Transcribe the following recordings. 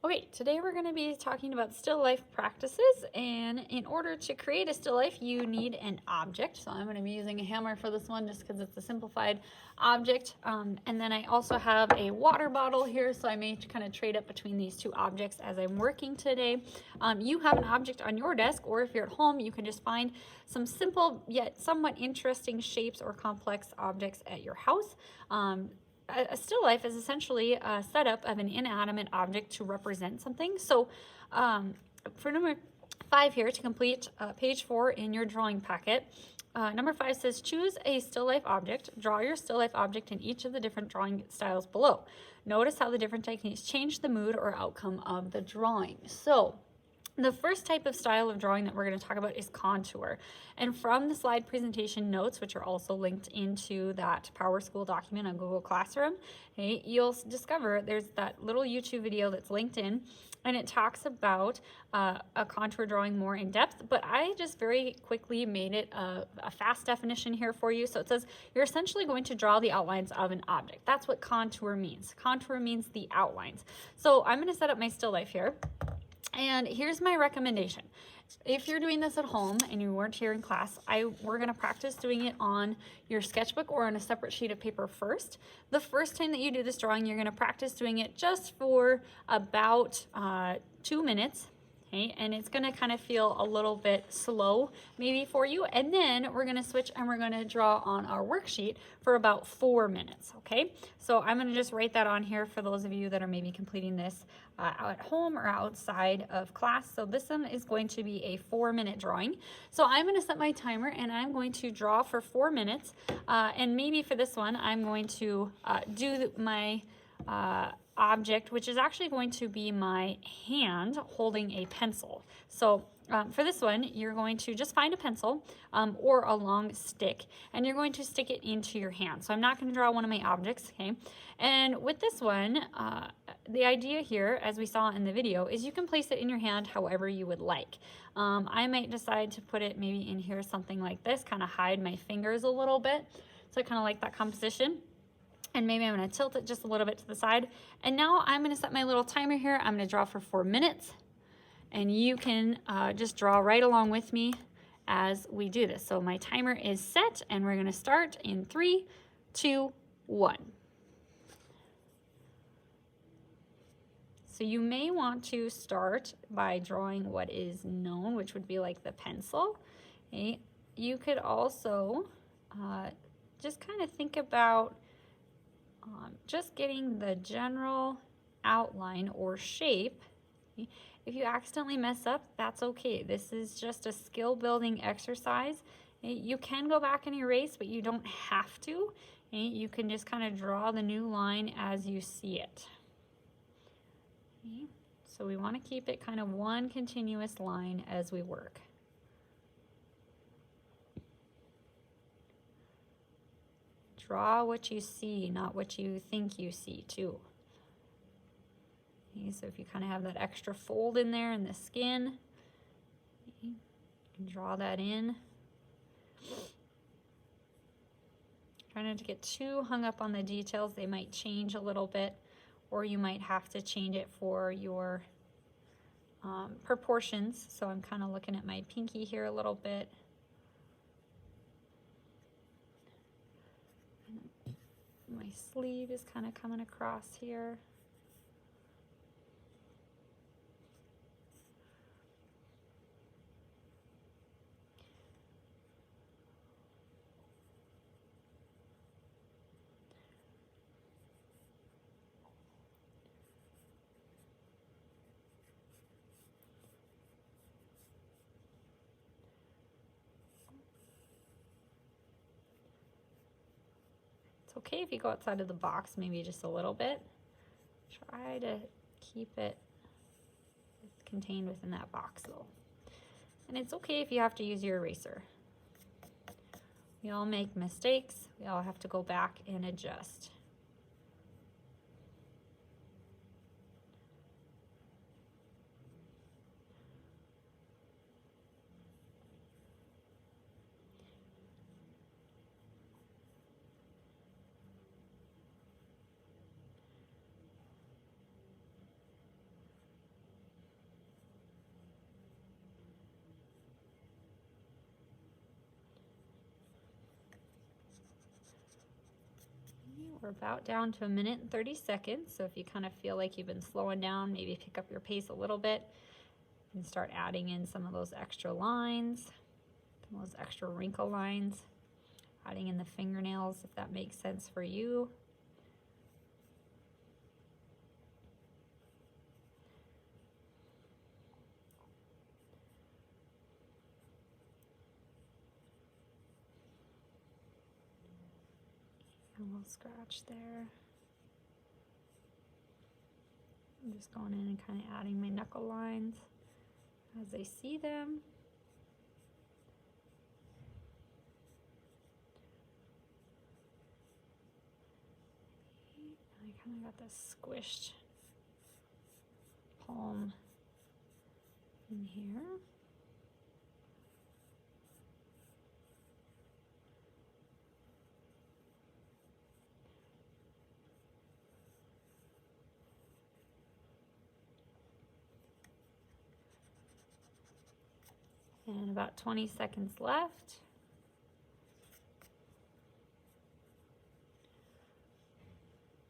Okay, today we're going to be talking about still life practices, and in order to create a still life you need an object. So I'm going to be using a hammer for this one just because it's a simplified object, and then I also have a water bottle here, so I may kind of trade up between these two objects as I'm working today. You have an object on your desk, or if you're at home you can just find some simple yet somewhat interesting shapes or complex objects at your house. A still life is essentially a setup of an inanimate object to represent something. So for number 5 here, to complete page 4 in your drawing packet, number 5 says choose a still life object. Draw your still life object in each of the different drawing styles below. Notice how the different techniques change the mood or outcome of the drawing. So the first type of style of drawing that we're going to talk about is contour. And from the slide presentation notes, which are also linked into that PowerSchool document on Google Classroom, okay, you'll discover there's that little YouTube video that's linked in, and it talks about a contour drawing more in depth, but I just very quickly made it a fast definition here for you. So it says you're essentially going to draw the outlines of an object. That's what contour means. Contour means the outlines. So I'm going to set up my still life here. And here's my recommendation. If you're doing this at home and you weren't here in class, we're going to practice doing it on your sketchbook or on a separate sheet of paper first. The first time that you do this drawing, you're going to practice doing it just for about 2 minutes. Okay, and it's going to kind of feel a little bit slow maybe for you, and then we're going to switch and we're going to draw on our worksheet for about 4 minutes. Okay, so I'm going to just write that on here for those of you that are maybe completing this at home or outside of class. So this one is going to be a 4-minute drawing. So I'm going to set my timer and I'm going to draw for 4 minutes, and maybe for this one I'm going to do my object, which is actually going to be my hand holding a pencil. So for this one, you're going to just find a pencil or a long stick, and you're going to stick it into your hand. So I'm not going to draw one of my objects, okay? And with this one, the idea here, as we saw in the video, is you can place it in your hand however you would like. I might decide to put it maybe in here, something like this, kind of hide my fingers a little bit. So I kind of like that composition. And maybe I'm going to tilt it just a little bit to the side. And now I'm going to set my little timer here. I'm going to draw for 4 minutes. And you can just draw right along with me as we do this. So my timer is set, and we're going to start in 3, 2, 1. So you may want to start by drawing what is known, which would be like the pencil. Okay? You could also just kind of think about just getting the general outline or shape. If you accidentally mess up, that's okay. This is just a skill building exercise. You can go back and erase, but you don't have to. You can just kind of draw the new line as you see it. So we want to keep it kind of one continuous line as we work. Draw what you see, not what you think you see, too. Okay, so if you kind of have that extra fold in there in the skin, you can draw that in. Try not to get too hung up on the details. They might change a little bit, or you might have to change it for your proportions. So I'm kind of looking at my pinky here a little bit. My sleeve is kind of coming across here. Okay, if you go outside of the box maybe just a little bit, try to keep it contained within that box though. And it's okay if you have to use your eraser. We all make mistakes. We all have to go back and adjust. we're about down to 1 minute and 30 seconds. So if you kind of feel like you've been slowing down, maybe pick up your pace a little bit and start adding in some of those extra lines, some of those extra wrinkle lines, adding in the fingernails if that makes sense for you. A little scratch there. I'm just going in and kind of adding my knuckle lines as I see them. I kind of got this squished palm in here. And about 20 seconds left.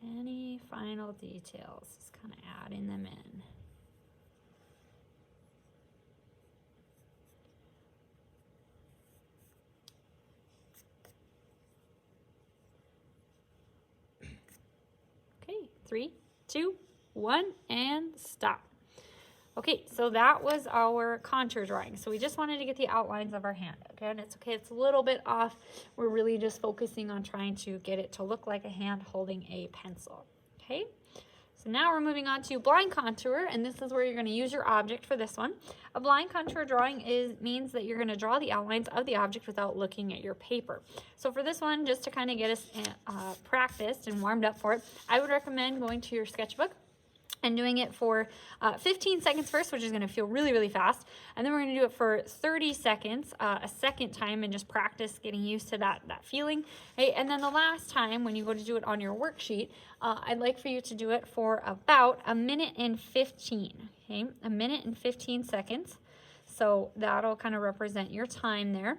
Any final details, just kind of adding them in. Okay, 3, 2, 1, and stop. Okay, so that was our contour drawing. So we just wanted to get the outlines of our hand. Again, it's okay, it's a little bit off. We're really just focusing on trying to get it to look like a hand holding a pencil. Okay, so now we're moving on to blind contour, and this is where you're going to use your object for this one. A blind contour drawing means that you're going to draw the outlines of the object without looking at your paper. So for this one, just to kind of get us practiced and warmed up for it, I would recommend going to your sketchbook and doing it for 15 seconds first, which is going to feel really, really fast. And then we're going to do it for 30 seconds a second time and just practice getting used to that feeling. Okay? And then the last time when you go to do it on your worksheet, I'd like for you to do it for about 1 minute and 15. Okay, 1 minute and 15 seconds. So that'll kind of represent your time there.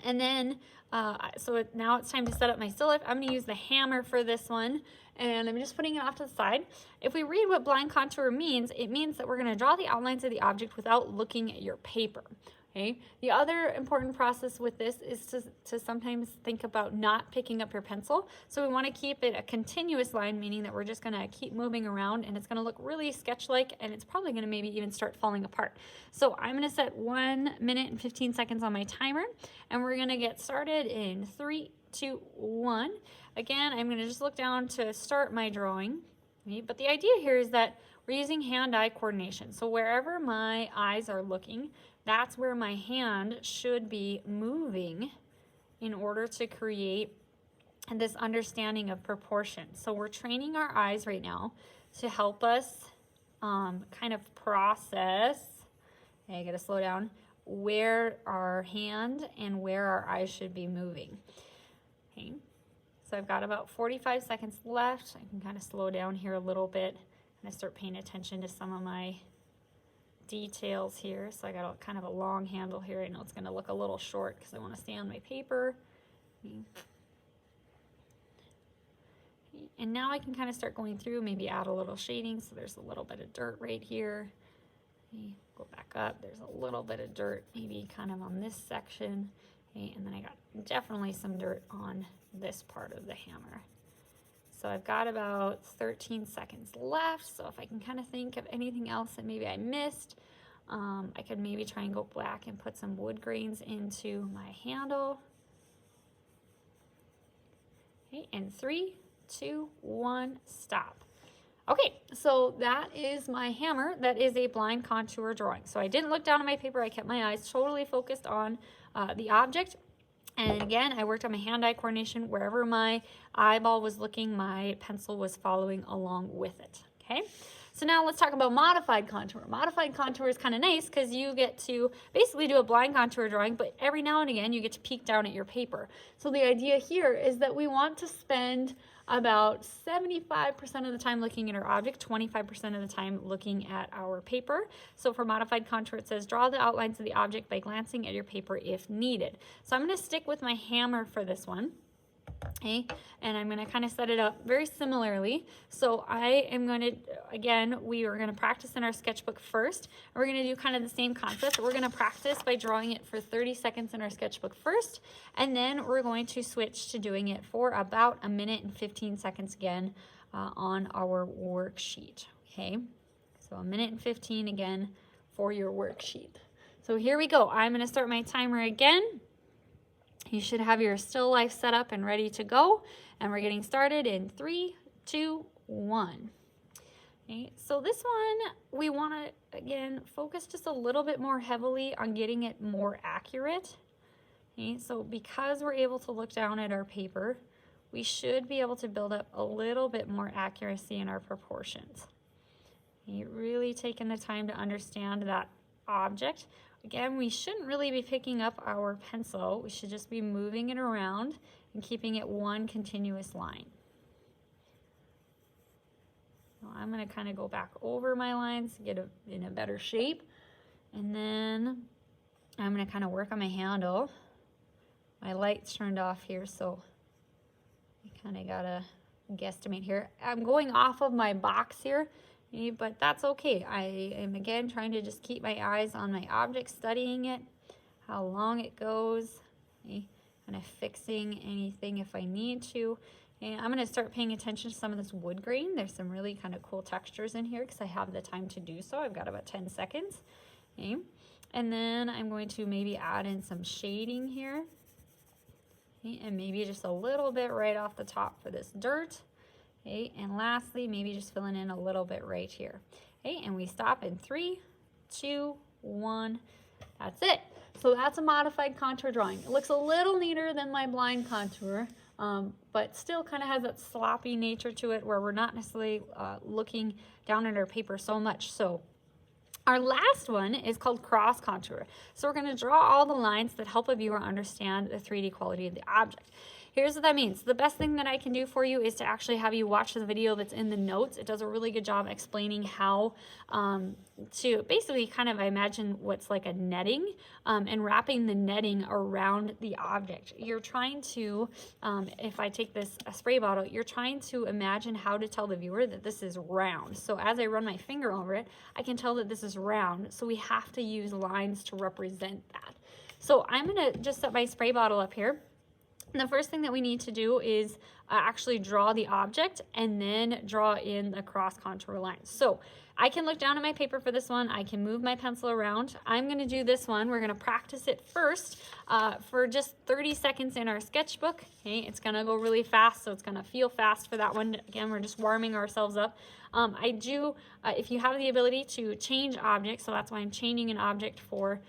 And then, now it's time to set up my still life. I'm going to use the hammer for this one, and I'm just putting it off to the side. If we read what blind contour means, it means that we're going to draw the outlines of the object without looking at your paper. Okay. The other important process with this is to sometimes think about not picking up your pencil. So we want to keep it a continuous line, meaning that we're just going to keep moving around, and it's going to look really sketch-like, and it's probably going to maybe even start falling apart. So I'm going to set 1 minute and 15 seconds on my timer, and we're going to get started in 3, 2, 1. Again, I'm going to just look down to start my drawing. Okay? But the idea here is that we're using hand-eye coordination. So wherever my eyes are looking, that's where my hand should be moving in order to create this understanding of proportion. So we're training our eyes right now to help us kind of process, okay, I gotta slow down, where our hand and where our eyes should be moving. Okay, so I've got about 45 seconds left. I can kind of slow down here a little bit and I start paying attention to some of my details here. So I got kind of a long handle here. I know it's going to look a little short because I want to stay on my paper. And now I can kind of start going through, maybe add a little shading. So there's a little bit of dirt right here. Go back up. There's a little bit of dirt, maybe kind of on this section. And then I got definitely some dirt on this part of the hammer. So I've got about 13 seconds left. So if I can kind of think of anything else that maybe I missed, I could maybe try and go back and put some wood grains into my handle. Okay, and 3, 2, 1, stop. Okay, so that is my hammer. That is a blind contour drawing. So I didn't look down at my paper. I kept my eyes totally focused on the object. And again, I worked on my hand-eye coordination. Wherever my eyeball was looking, my pencil was following along with it, okay? So now let's talk about modified contour. Modified contour is kind of nice because you get to basically do a blind contour drawing, but every now and again you get to peek down at your paper. So the idea here is that we want to spend about 75% of the time looking at our object, 25% of the time looking at our paper. So for modified contour, it says draw the outlines of the object by glancing at your paper if needed. So I'm going to stick with my hammer for this one. Okay, and I'm going to kind of set it up very similarly. So I am going to, again, we are going to practice in our sketchbook first. We're going to do kind of the same concept. We're going to practice by drawing it for 30 seconds in our sketchbook first, and then we're going to switch to doing it for about a minute and 15 seconds again on our worksheet. Okay, so a minute and 15 again for your worksheet. So here we go. I'm going to start my timer again. You should have your still life set up and ready to go. And we're getting started in 3, 2, 1. Okay, so this one, we want to, again, focus just a little bit more heavily on getting it more accurate. Okay, so because we're able to look down at our paper, we should be able to build up a little bit more accuracy in our proportions. Okay, really taking the time to understand that object. Again, we shouldn't really be picking up our pencil. We should just be moving it around and keeping it one continuous line. Now I'm going to kind of go back over my lines to get it in a better shape. And then I'm going to kind of work on my handle. My light's turned off here, so I kind of got to guesstimate here. I'm going off of my box here. But that's okay. I am again trying to just keep my eyes on my object, studying it, how long it goes, okay, kind of fixing anything if I need to. And I'm going to start paying attention to some of this wood grain. There's some really kind of cool textures in here because I have the time to do so. I've got about 10 seconds. Okay. And then I'm going to maybe add in some shading here. Okay, and maybe just a little bit right off the top for this dirt. Okay, and lastly, maybe just filling in a little bit right here. Okay, and we stop in 3, 2, 1. That's it. So that's a modified contour drawing. It looks a little neater than my blind contour, but still kind of has that sloppy nature to it where we're not necessarily looking down at our paper so much. So our last one is called cross contour. So we're going to draw all the lines that help a viewer understand the 3D quality of the object. Here's what that means. The best thing that I can do for you is to actually have you watch the video that's in the notes. It does a really good job explaining how to basically kind of imagine what's like a netting and wrapping the netting around the object. You're trying to, if I take this a spray bottle, you're trying to imagine how to tell the viewer that this is round. So as I run my finger over it, I can tell that this is round. So we have to use lines to represent that. So I'm going to just set my spray bottle up here. And the first thing that we need to do is actually draw the object and then draw in the cross contour lines. So I can look down at my paper for this one. I can move my pencil around. I'm going to do this one. We're going to practice it first for just 30 seconds in our sketchbook. Okay, it's going to go really fast, so it's going to feel fast for that one. Again, we're just warming ourselves up. If you have the ability to change objects, so that's why I'm changing an object for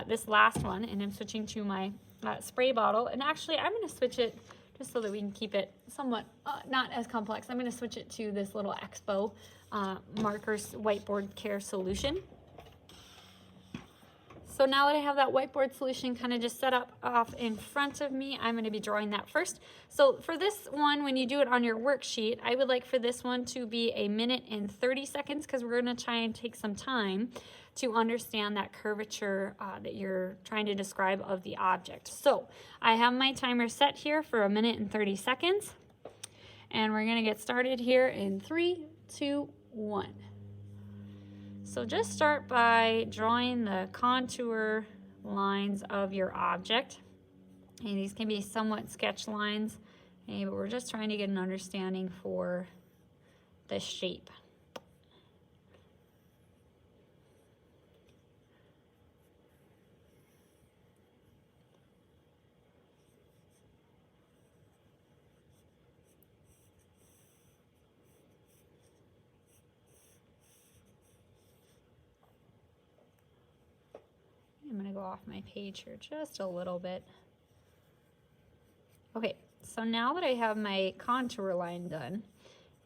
this last one, and I'm switching to my spray bottle. And actually, I'm going to switch it just so that we can keep it somewhat not as complex. I'm going to switch it to this little Expo Markers Whiteboard Care solution. So now that I have that whiteboard solution kind of just set up off in front of me, I'm going to be drawing that first. So for this one, when you do it on your worksheet, I would like for this one to be a minute and 30 seconds because we're going to try and take some time to understand that curvature that you're trying to describe of the object. So I have my timer set here for a minute and 30 seconds. And we're going to get started here in 3, 2, 1. So just start by drawing the contour lines of your object. And these can be somewhat sketch lines, but we're just trying to get an understanding for the shape. I'm going to go off my page here just a little bit. Okay, so now that I have my contour line done,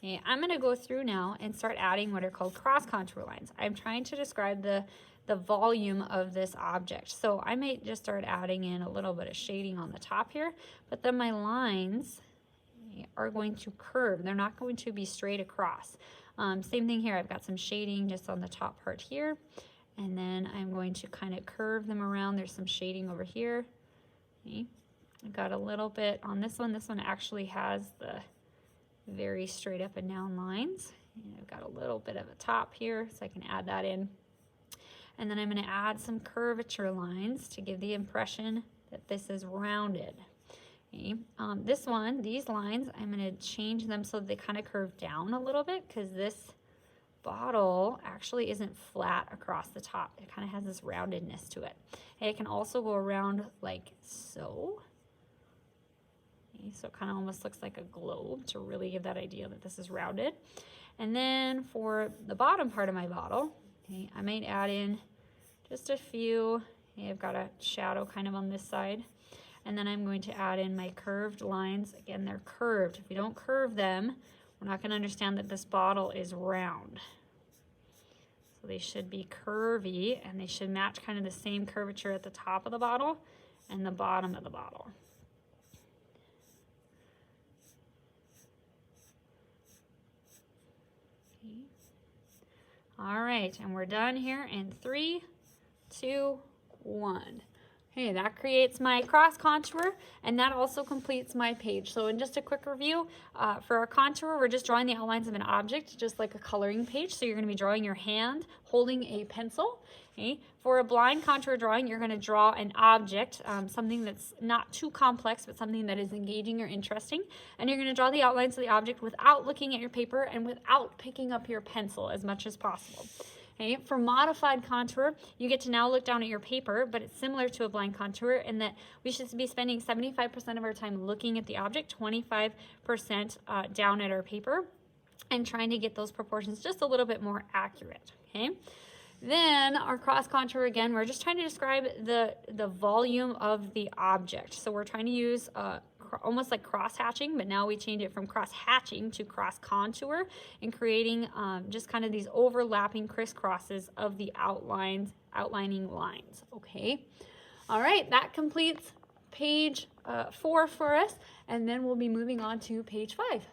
I'm going to go through now and start adding what are called cross contour lines. I'm trying to describe the volume of this object. So I might just start adding in a little bit of shading on the top here, but then my lines are going to curve. They're not going to be straight across. Same thing here. I've got some shading just on the top part here. And then I'm going to kind of curve them around. There's some shading over here. Okay. I got a little bit on this one. This one actually has the very straight up and down lines. And I've got a little bit of a top here, so I can add that in. And then I'm going to add some curvature lines to give the impression that this is rounded. Okay. This one, these lines, I'm going to change them so they kind of curve down a little bit, because this bottle actually isn't flat across the top. It kind of has this roundedness to it. And it can also go around like so. Okay, so it kind of almost looks like a globe to really give that idea that this is rounded. And then for the bottom part of my bottle, okay, I might add in just a few. Okay, I've got a shadow kind of on this side. And then I'm going to add in my curved lines. Again, they're curved. If we don't curve them, we're not going to understand that this bottle is round. So they should be curvy, and they should match kind of the same curvature at the top of the bottle and the bottom of the bottle. Okay. All right, and we're done here in 3, 2, 1. Okay, that creates my cross contour, and that also completes my page. So in just a quick review, for our contour, we're just drawing the outlines of an object, just like a coloring page. So you're going to be drawing your hand holding a pencil. Okay. For a blind contour drawing, you're going to draw an object, something that's not too complex, but something that is engaging or interesting. And you're going to draw the outlines of the object without looking at your paper and without picking up your pencil as much as possible. Okay. For modified contour, you get to now look down at your paper, but it's similar to a blind contour in that we should be spending 75% of our time looking at the object, 25% down at our paper, and trying to get those proportions just a little bit more accurate. Okay. Then our cross contour, again, we're just trying to describe the volume of the object. So we're trying to use almost like cross hatching, but now we change it from cross hatching to cross contour, and creating just kind of these overlapping crisscrosses of the outlining lines. Okay. All right, that completes page 4 for us, and then we'll be moving on to page 5.